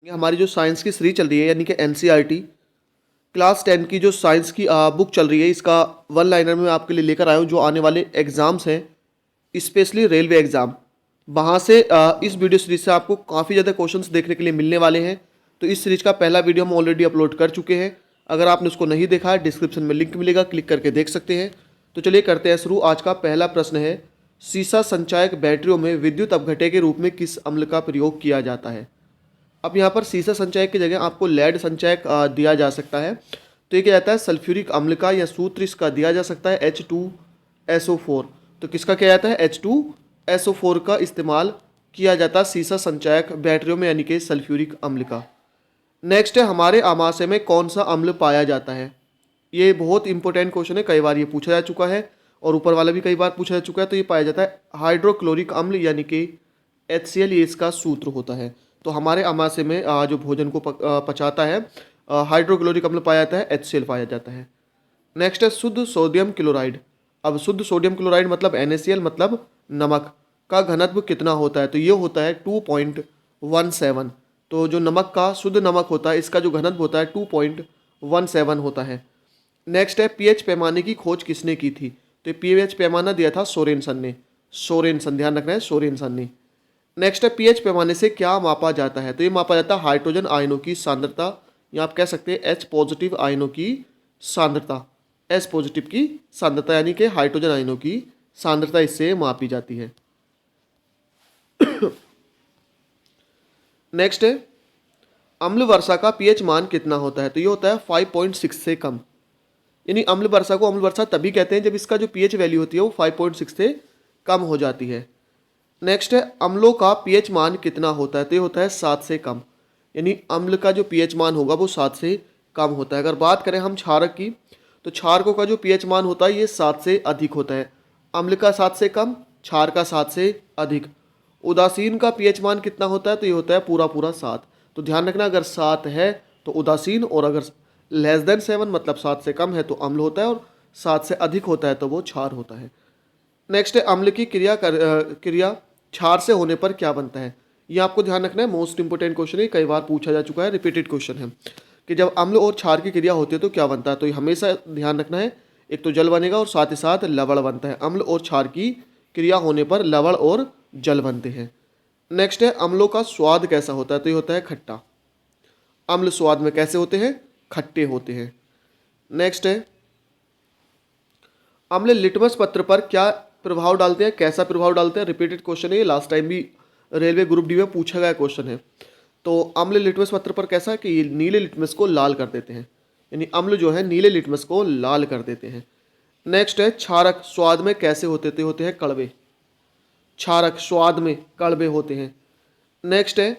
ये हमारी जो साइंस की सीरीज चल रही है यानी कि एनसीईआरटी क्लास 10 की जो साइंस की बुक चल रही है, इसका वन लाइनर में आपके लिए लेकर आया हूँ जो आने वाले एग्ज़ाम्स हैं, स्पेशली रेलवे एग्ज़ाम। वहाँ से इस वीडियो सीरीज से आपको काफ़ी ज़्यादा क्वेश्चंस देखने के लिए मिलने वाले हैं। तो इस सीरीज का पहला वीडियो हम ऑलरेडी अपलोड कर चुके हैं। अगर आपने उसको नहीं देखा है, डिस्क्रिप्शन में लिंक मिलेगा, क्लिक करके देख सकते हैं। तो चलिए करते हैं शुरू। आज का पहला प्रश्न है, सीसा संचायक बैटरियों में विद्युत अपघट्य के रूप में किस अम्ल का प्रयोग किया जाता है। अब यहाँ पर सीसा संचायक की जगह आपको लेड संचायक दिया जा सकता है। तो ये क्या जाता है, सल्फ्यूरिक अम्ल का या सूत्र इसका दिया जा सकता है H2SO4। तो किसका क्या जाता है, H2SO4 का इस्तेमाल किया जाता है सीसा संचायक बैटरियों में यानी कि सल्फ्यूरिक अम्ल का। नेक्स्ट है, हमारे आमाशय में कौन सा अम्ल पाया जाता है। ये बहुत इंपॉर्टेंट क्वेश्चन है, कई बार ये पूछा जा चुका है और ऊपर वाला भी कई बार पूछा जा चुका है। तो ये पाया जाता है हाइड्रोक्लोरिक अम्ल यानी कि HCl, ये इसका सूत्र होता है। तो हमारे आमाशय में जो भोजन को पचाता है, हाइड्रोक्लोरिक अम्ल पाया जाता है, HCl पाया जाता है। नेक्स्ट है शुद्ध सोडियम क्लोराइड। अब शुद्ध सोडियम क्लोराइड मतलब NaCl मतलब नमक का घनत्व कितना होता है। तो ये होता है 2.17। तो जो नमक का शुद्ध नमक होता है, इसका जो घनत्व होता है 2.17 होता है। नेक्स्ट है पीएच पैमाने की खोज किसने की थी। तो पीएच पैमाना दिया था सोरेनसन ने। सोरेनसन, ध्यान रखना है, सोरेनसन ने। नेक्स्ट है पीएच पैमाने से क्या मापा जाता है। तो ये मापा जाता है हाइड्रोजन आयनों की सांद्रता, या आप कह सकते हैं H पॉजिटिव आयनों की सांद्रता। H पॉजिटिव की सांद्रता यानी कि हाइड्रोजन आयनों की सांद्रता इससे मापी जाती है। नेक्स्ट है अम्ल वर्षा का पीएच मान कितना होता है। तो ये होता है 5.6 से कम। यानी अम्ल वर्षा को अम्ल वर्षा तभी कहते हैं जब इसका जो पीएच वैल्यू होती है वो 5.6 से कम हो जाती है। नेक्स्ट है अम्लों का पीएच मान कितना होता है। तो ये होता है 7 से कम। यानी अम्ल का जो पीएच मान होगा वो 7 से कम होता है। अगर बात करें हम क्षारक की, तो क्षारकों का जो पीएच मान होता है ये 7 से अधिक होता है। अम्ल का 7 से कम, क्षार का 7 से अधिक। उदासीन का पीएच मान कितना होता है। तो ये होता है पूरा पूरा 7। तो ध्यान रखना, अगर 7 है तो उदासीन, और अगर लेस देन 7 मतलब 7 से कम है तो अम्ल होता है, और 7 से अधिक होता है तो वो क्षार होता है। नेक्स्ट है अम्ल की क्रिया क्षार से होने पर क्या बनता है। ये आपको ध्यान रखना है, मोस्ट इंपोर्टेंट क्वेश्चन है, कई बार पूछा जा चुका है, रिपीटेड क्वेश्चन है कि जब अम्ल और क्षार की क्रिया होती है तो क्या बनता है। तो ये हमेशा ध्यान रखना है, एक तो जल बनेगा और साथ ही साथ लवण बनता है। अम्ल और क्षार की क्रिया होने पर लवण और जल बनते हैं। नेक्स्ट है अम्लों का स्वाद कैसा होता है। तो ये होता है खट्टा। अम्ल स्वाद में कैसे होते हैं, खट्टे होते हैं। नेक्स्ट है अम्ल लिटमस पत्र पर क्या प्रभाव डालते हैं, कैसा प्रभाव डालते हैं। रिपीटेड क्वेश्चन है ये, लास्ट टाइम भी रेलवे ग्रुप डी में पूछा गया क्वेश्चन है। तो अम्ल लिटमस पत्र पर कैसा है कि ये नीले लिटमस को लाल कर देते हैं। यानी अम्ल जो है नीले लिटमस को लाल कर देते हैं। नेक्स्ट है क्षारक स्वाद में कैसे होते हैं कड़वे। क्षारक स्वाद में कड़वे होते हैं। नेक्स्ट है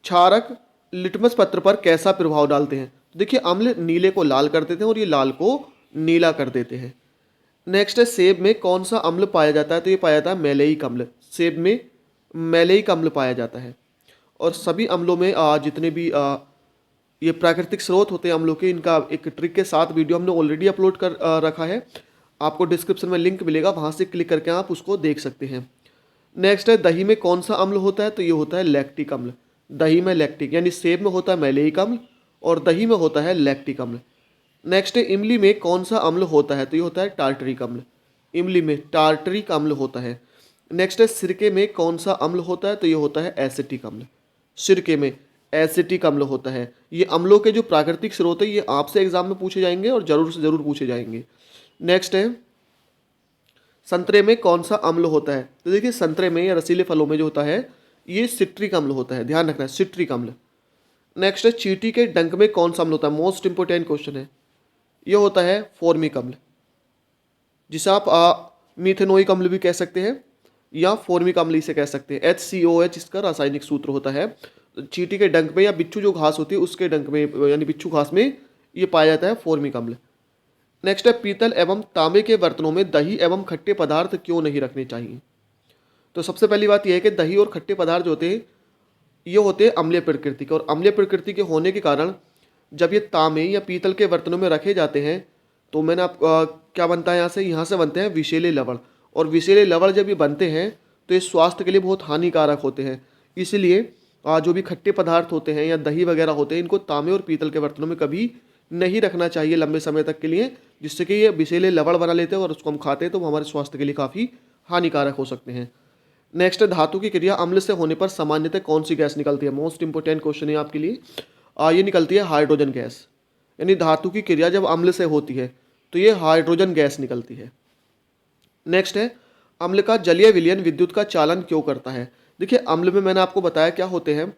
क्षारक लिटमस पत्र पर कैसा प्रभाव डालते हैं। तो देखिए अम्ल नीले को लाल कर देते हैं और ये लाल को नीला कर देते हैं। नेक्स्ट है सेब में कौन सा अम्ल पाया जाता है। तो ये पाया जाता है मैलेइक अम्ल। सेब में मैलेइक अम्ल पाया जाता है। और सभी अम्लों में जितने भी ये प्राकृतिक स्रोत होते हैं अम्लों के, इनका एक ट्रिक के साथ वीडियो हमने ऑलरेडी अपलोड कर रखा है। आपको डिस्क्रिप्शन में लिंक मिलेगा, वहाँ से क्लिक करके आप उसको देख सकते हैं। नेक्स्ट है दही में कौन सा अम्ल होता है। तो ये होता है लैक्टिक अम्ल। दही में लैक्टिक, यानी सेब में होता है मैलेइक अम्ल और दही में होता है लैक्टिक अम्ल। नेक्स्ट है इमली में कौन सा अम्ल होता है। तो ये होता है टार्टरिक अम्ल। इमली में टार्टरिक अम्ल होता है। नेक्स्ट है सिरके में कौन सा अम्ल होता है। तो ये होता है एसिटिक अम्ल। सिरके में एसिटिक अम्ल होता है। ये अम्लों के जो प्राकृतिक स्रोत है ये आपसे एग्जाम में पूछे जाएंगे और जरूर से जरूर पूछे जाएंगे। नेक्स्ट है संतरे में कौन सा अम्ल होता है। तो देखिए संतरे में या रसीले फलों में जो होता है ये सिट्रिक अम्ल होता है, ध्यान रखना है, सिट्रिक अम्ल। नेक्स्ट है चींटी के डंक में कौन सा अम्ल होता है। मोस्ट इंपोर्टेंट क्वेश्चन है, ये होता है फॉर्मिक अम्ल, जिसे आप मीथेनोइक अम्ल भी कह सकते हैं या फॉर्मिक अम्ल इसे कह सकते हैं। HCOH इसका रासायनिक सूत्र होता है। चींटी के डंक में या बिच्छू जो घास होती है उसके डंक में यानी बिच्छू घास में ये पाया जाता है फॉर्मिक अम्ल। नेक्स्ट है पीतल एवं तांबे के बर्तनों में दही एवं खट्टे पदार्थ क्यों नहीं रखने चाहिए। तो सबसे पहली बात यह है कि दही और खट्टे पदार्थ जो होते हैं ये होते हैं अम्लीय प्रकृति के, और अम्लीय प्रकृति के होने के कारण जब ये तांबे या पीतल के बर्तनों में रखे जाते हैं तो मैंने आप क्या बनता है यहाँ से बनते हैं विषैले लवण। और विषैले लवण जब ये बनते हैं तो ये स्वास्थ्य के लिए बहुत हानिकारक होते हैं। इसलिए जो भी खट्टे पदार्थ होते हैं या दही वगैरह होते हैं, इनको तांबे और पीतल के बर्तनों में कभी नहीं रखना चाहिए लंबे समय तक के लिए, जिससे कि ये विषैले लवण बना लेते हैं और उसको हम खाते हैं तो वो हमारे स्वास्थ्य के लिए काफ़ी हानिकारक हो सकते हैं। नेक्स्ट है धातु की क्रिया अम्ल से होने पर सामान्यतः कौन सी गैस निकलती है? मोस्ट इंपोर्टेंट क्वेश्चन है आपके लिए। ये निकलती है हाइड्रोजन गैस। यानी धातु की क्रिया जब अम्ल से होती है तो ये हाइड्रोजन गैस निकलती है। नेक्स्ट है अम्ल का जलीय विलयन विद्युत का चालन क्यों करता है? देखिए अम्ल में मैंने आपको बताया क्या होते हैं,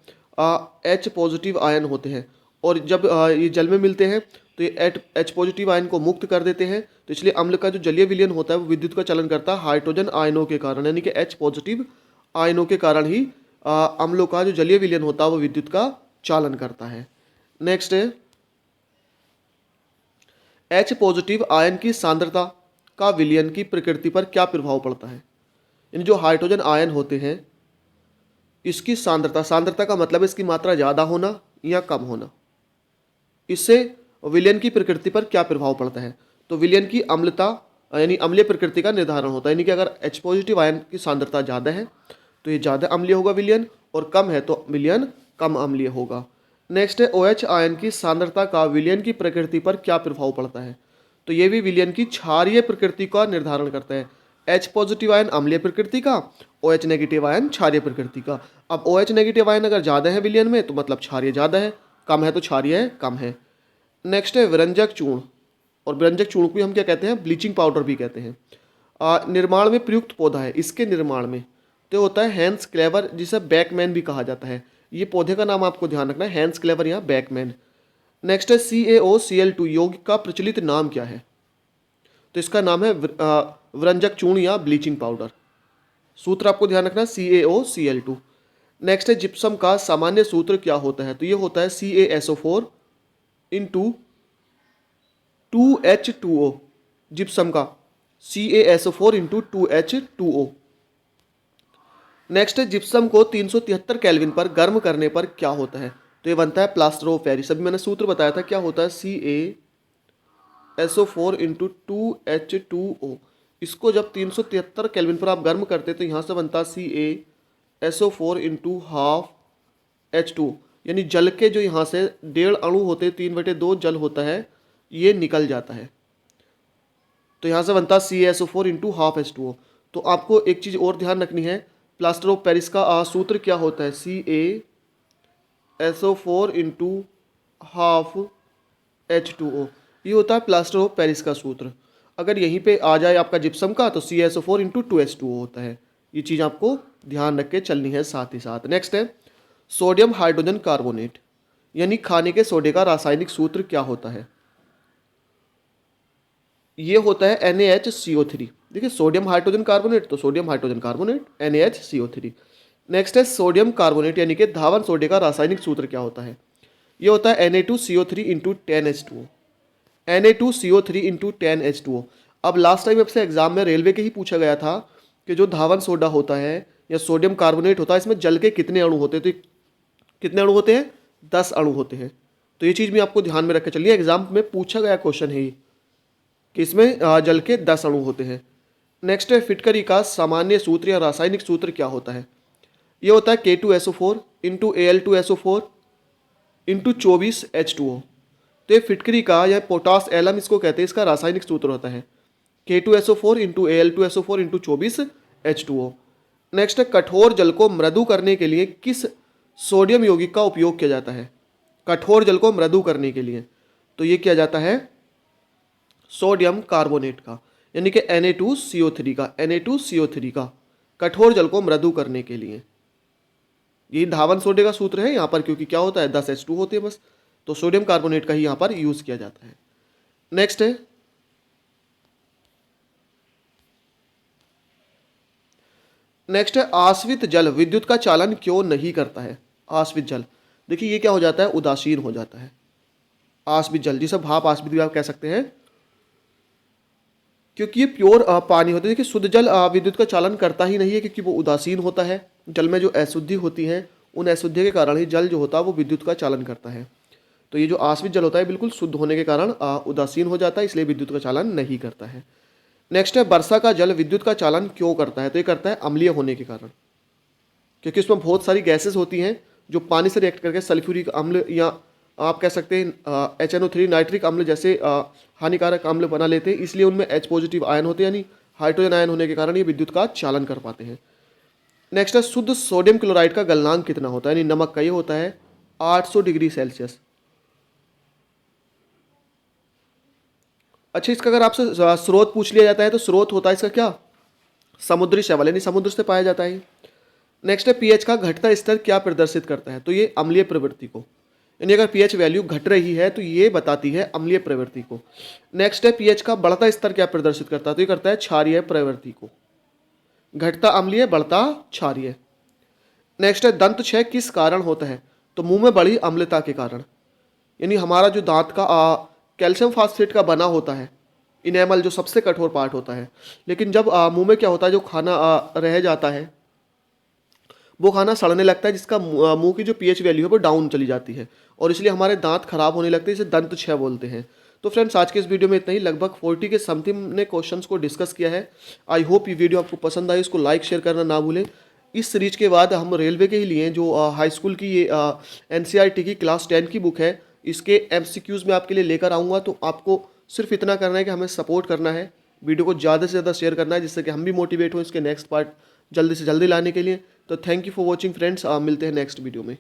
H पॉजिटिव आयन होते हैं और जब ये जल में मिलते हैं तो ये H पॉजिटिव आयन को मुक्त कर देते हैं, तो इसलिए अम्ल का जो जलीय विलयन होता है वो विद्युत का चालन करता है हाइड्रोजन आयनों के कारण, यानी कि H पॉजिटिव आयनों के कारण ही अम्लों का जो जलीय विलयन होता है वो विद्युत का चालन करता है। नेक्स्ट है H पॉजिटिव आयन की सांद्रता का विलयन की प्रकृति पर क्या प्रभाव पड़ता है? इन जो हाइड्रोजन आयन होते हैं इसकी सांद्रता का मतलब है इसकी मात्रा ज़्यादा होना या कम होना, इससे विलयन की प्रकृति पर क्या प्रभाव पड़ता है? तो विलयन की अम्लता यानी अम्लीय प्रकृति का निर्धारण होता है, यानी कि अगर H पॉजिटिव आयन की सांद्रता ज़्यादा है तो ये ज़्यादा अम्लीय होगा विलयन, और कम है तो विलयन कम अम्लीय होगा। नेक्स्ट है OH आयन की सांद्रता का विलयन की प्रकृति पर क्या प्रभाव पड़ता है? तो ये भी विलयन की क्षारीय प्रकृति का निर्धारण करता है। H पॉजिटिव आयन अम्लीय प्रकृति का, OH नेगेटिव आयन क्षारीय प्रकृति का। अब OH नेगेटिव आयन अगर ज़्यादा है विलयन में तो मतलब क्षारीय ज़्यादा है, कम है तो क्षारीय कम है। नेक्स्ट है विरंजक चूर्ण, और विरंजक चूर्ण को हम क्या कहते हैं? ब्लीचिंग पाउडर भी कहते हैं। निर्माण में प्रयुक्त पौधा है, इसके निर्माण में तो होता है हैंस क्लेवर, जिसे बैकमैन भी कहा जाता है। ये पौधे का नाम आपको ध्यान रखना है, हैंस क्लेवर या बैकमैन। नेक्स्ट है CaOCl2 यौगिक का प्रचलित नाम क्या है? तो इसका नाम है विरंजक चूर्ण या ब्लीचिंग पाउडर। सूत्र आपको ध्यान रखना CaOCl2। नेक्स्ट है जिप्सम का सामान्य सूत्र क्या होता है? तो ये होता है CaSO4 इंटू 2H2O। जिप्सम का CaSO4 इंटू 2H2O। नेक्स्ट है जिप्सम को 373 केल्विन पर गर्म करने पर क्या होता है? तो ये बनता है प्लास्टर ऑफ पेरिस। अभी मैंने सूत्र बताया था क्या होता है, CaSO4 इंटू 2H2O। इसको जब 373 केल्विन पर आप गर्म करते तो यहाँ से बनता है CaSO4 इंटू हाफ H2O, यानी जल के जो यहाँ से 1.5 अणु होते हैं, 3/2 जल होता है, ये निकल जाता है। तो यहाँ से बनता है CaSO4 इंटू हाफ H2O। तो आपको एक चीज़ और ध्यान रखनी है, प्लास्टर ऑफ पेरिस का सूत्र क्या होता है? CaSO4 into half H2O। ये होता है प्लास्टर ऑफ पेरिस का सूत्र। अगर यहीं पे आ जाए आपका जिप्सम का तो CaSO4 इंटू 2H2O होता है। ये चीज़ आपको ध्यान रख के चलनी है साथ ही साथ। नेक्स्ट है सोडियम हाइड्रोजन कार्बोनेट, यानी खाने के सोडे का रासायनिक सूत्र क्या होता है? ये होता है NaHCO3। देखिए सोडियम हाइड्रोजन कार्बोनेट तो sodium hydrogen carbonate NaHCO3। Next है सोडियम कार्बोनेट यानी कि धावन सोडे का रासायनिक सूत्र क्या होता है? ये होता है Na2CO3 into 10H2O। Na2CO3 into 10H2O। अब लास्ट टाइम आपसे एग्जाम में रेलवे के ही पूछा गया था कि जो धावन सोडा होता है या सोडियम कार्बोनेट होता है, इसमें जल के कितने अणु होते हैं? तो कितने अणु होते हैं? 10 अणु होते हैं। तो ये चीज़ भी आपको ध्यान में रख के चलिए, एग्जाम में पूछा गया क्वेश्चन है कि इसमें जल के 10 अणु होते हैं। नेक्स्ट है फिटकरी का सामान्य सूत्र या रासायनिक सूत्र क्या होता है? ये होता है K2SO4 into Al2SO4 into 24H2O। तो ये फिटकरी का या पोटास एलम इसको कहते हैं, इसका रासायनिक सूत्र होता है K2SO4 into Al2SO4 into 24H2O। Next है कठोर जल को मृदु करने के लिए किस सोडियम यौगिक का उपयोग किया जाता है? कठोर जल को मृदु करने के लिए तो ये किया जाता है सोडियम कार्बोनेट का, यानी कि Na2CO3 का कठोर जल को मृदु करने के लिए। यही धावन सोडे का सूत्र है यहाँ पर, क्योंकि क्या होता है 10 H2 होते हैं बस, तो सोडियम कार्बोनेट का ही यहाँ पर यूज किया जाता है। नेक्स्ट है आश्रित जल विद्युत का चालन क्यों नहीं करता है? आश्रित जल देखिए ये क्या हो जाता है? उदासीन हो जाता है। आश्रित जल जिसे भाप आश्रित भी आप कह सकते हैं, क्योंकि ये प्योर पानी होता है। देखिए शुद्ध जल विद्युत का चालन करता ही नहीं है, क्योंकि वो उदासीन होता है। जल में जो अशुद्धि होती है उन अशुद्धि के कारण ही जल जो होता है वो विद्युत का चालन करता है। तो ये जो आश्रित जल होता है बिल्कुल शुद्ध होने के कारण उदासीन हो जाता है, इसलिए विद्युत का चालन नहीं करता है। नेक्स्ट है वर्षा का जल विद्युत का चालन क्यों करता है? तो ये करता है अम्लीय होने के कारण, क्योंकि उसमें बहुत सारी गैसेस होती हैं जो पानी से रिएक्ट करके सल्फ्यूरिक अम्ल या आप कह सकते हैं HNO3 नाइट्रिक अम्ल जैसे हानिकारक अम्ल बना लेते हैं, इसलिए उनमें H पॉजिटिव आयन होते हैं, यानी हाइड्रोजन आयन होने के कारण ये विद्युत का चालन कर पाते हैं। नेक्स्ट है शुद्ध सोडियम क्लोराइड का गलनांक कितना होता है, यानी नमक का, ये होता है 800 डिग्री सेल्सियस। अच्छा, इसका अगर आपसे स्रोत पूछ लिया जाता है तो स्रोत होता है इसका क्या, समुद्री शैवाल, यानी समुद्र से पाया जाता है। नेक्स्ट है पीएच का घटता स्तर क्या प्रदर्शित करता है, तो ये अम्लीय प्रवृत्ति को, यानी अगर पीएच वैल्यू घट रही है तो ये बताती है अम्लीय प्रवृत्ति को। नेक्स्ट है पीएच का बढ़ता स्तर क्या प्रदर्शित करता है, तो ये करता है क्षारीय प्रवृत्ति को। घटता अम्लीय, बढ़ता क्षारीय। नेक्स्ट है दंत क्षय किस कारण होता है, तो मुंह में बड़ी अम्लता के कारण, यानी हमारा जो दांत का कैल्शियम फास्फेट का बना होता है इनेमल, जो सबसे कठोर पार्ट होता है, लेकिन जब मुंह में क्या होता है, जो खाना रह जाता है वो खाना सड़ने लगता है, जिसका मुंह की जो पीएच वैल्यू है वो डाउन चली जाती है और इसलिए हमारे दांत खराब होने लगते हैं, इसे दंत क्षय बोलते हैं। तो फ्रेंड्स, आज के इस वीडियो में इतना ही, लगभग 40 के समथिंग ने क्वेश्चंस को डिस्कस किया है। आई होप ये वीडियो आपको पसंद आई, इसको लाइक शेयर करना ना भूलें। इस सीरीज के बाद हम रेलवे के ही लिए जो हाई स्कूल की ये NCERT की क्लास 10 की बुक है, इसके MCQs में आपके लिए लेकर आऊँगा। तो आपको सिर्फ इतना करना है कि हमें सपोर्ट करना है, वीडियो को ज़्यादा से ज़्यादा शेयर करना है, जिससे कि हम भी मोटिवेट हों इसके नेक्स्ट पार्ट जल्दी से जल्दी लाने के लिए। तो thank you for watching friends, मिलते हैं नेक्स्ट वीडियो में।